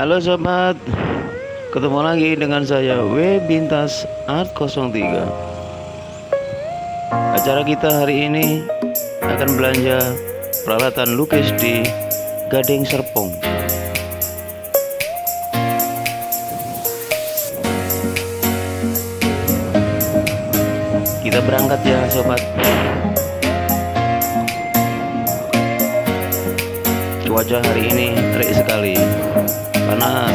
Halo sobat, ketemu lagi dengan saya W Bintas Art 03. Acara kita hari ini akan belanja peralatan lukis di Gading Serpong. Kita berangkat ya sobat. Cuaca hari ini terik sekali, panas.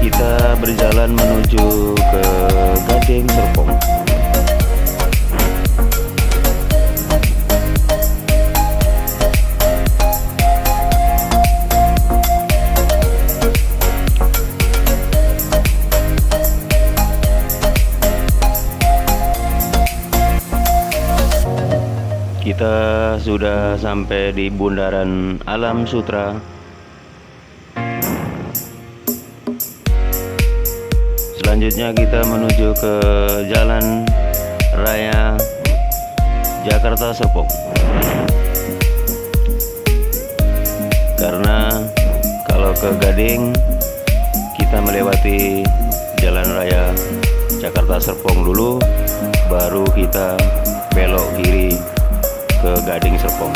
Kita berjalan menuju ke Gading Serpong. Kita sudah sampai di Bundaran Alam Sutra. Selanjutnya kita menuju ke Jalan Raya Jakarta Serpong. Karena kalau ke Gading kita melewati Jalan Raya Jakarta Serpong dulu, baru kita belok kiri ke Gading Serpong.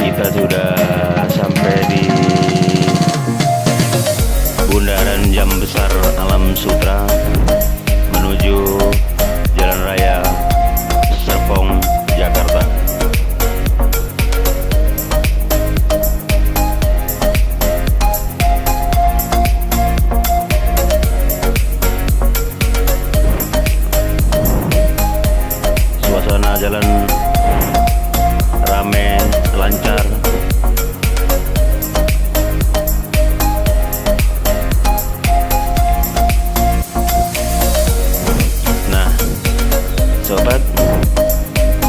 Kita sudah sampai di Bundaran Jam Besar Alam Sutra menuju Jalan Raya Serpong, Jakarta. Suasana jalan rame, lancar. Nah sobat,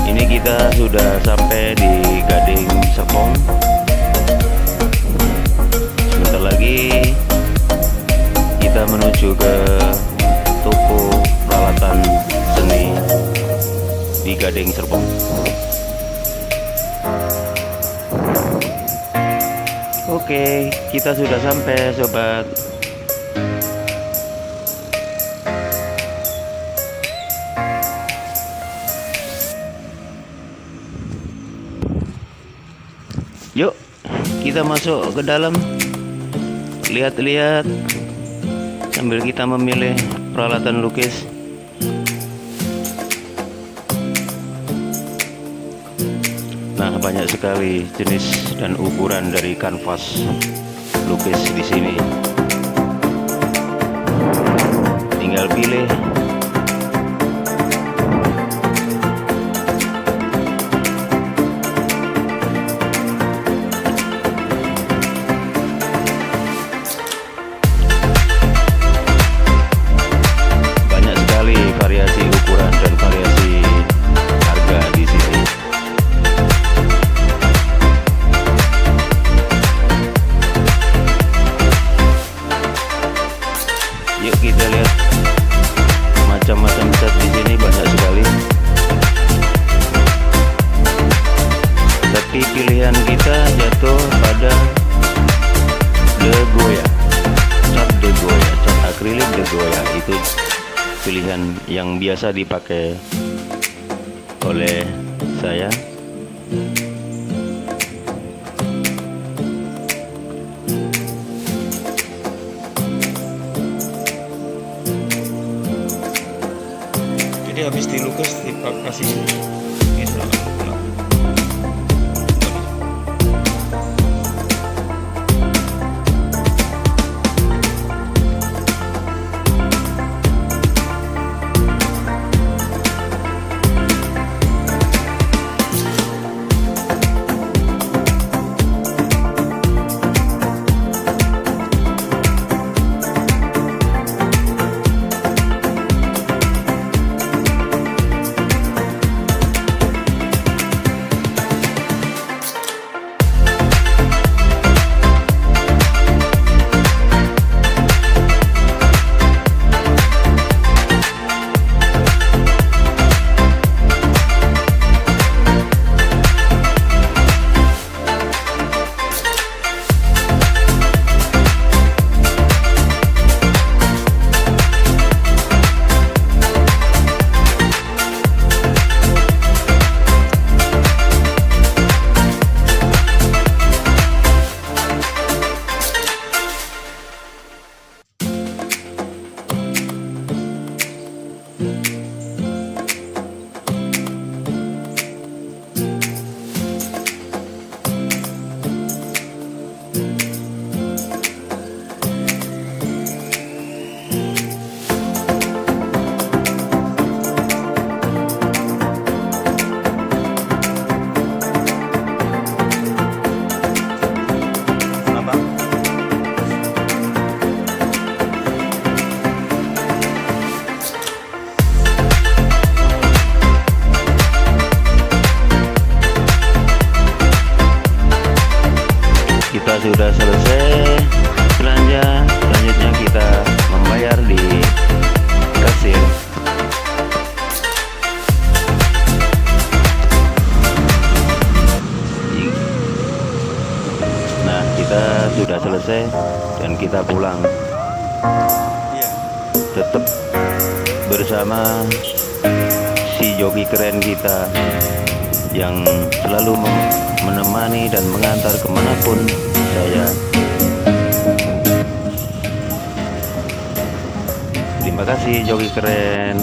ini kita sudah sampai di Gading Serpong. Sebentar lagi kita menuju ke toko peralatan seni di Gading Serpong. Oke, kita sudah sampai sobat. Yuk, kita masuk ke dalam. Lihat-lihat sambil kita memilih peralatan lukis. Nah, banyak sekali jenis dan ukuran dari kanvas lukis di sini. Tinggal pilih. Banyak sekali variasi ukuran dan variasi harga di sini. Yuk kita lihat macam-macam cat di sini, banyak sekali. Tapi pilihan kita jatuh pada De Goya, cat De Goya, cat akrilik De Goya. Itu pilihan yang biasa dipakai oleh saya. Jadi habis dilukis dikasih ini sudah. kita sudah selesai belanja, selanjutnya kita membayar di kasir. Nah, kita sudah selesai dan kita pulang. Tetap bersama si joki keren kita yang selalu menemani dan mengantar kemanapun saya. Terima kasih joki keren.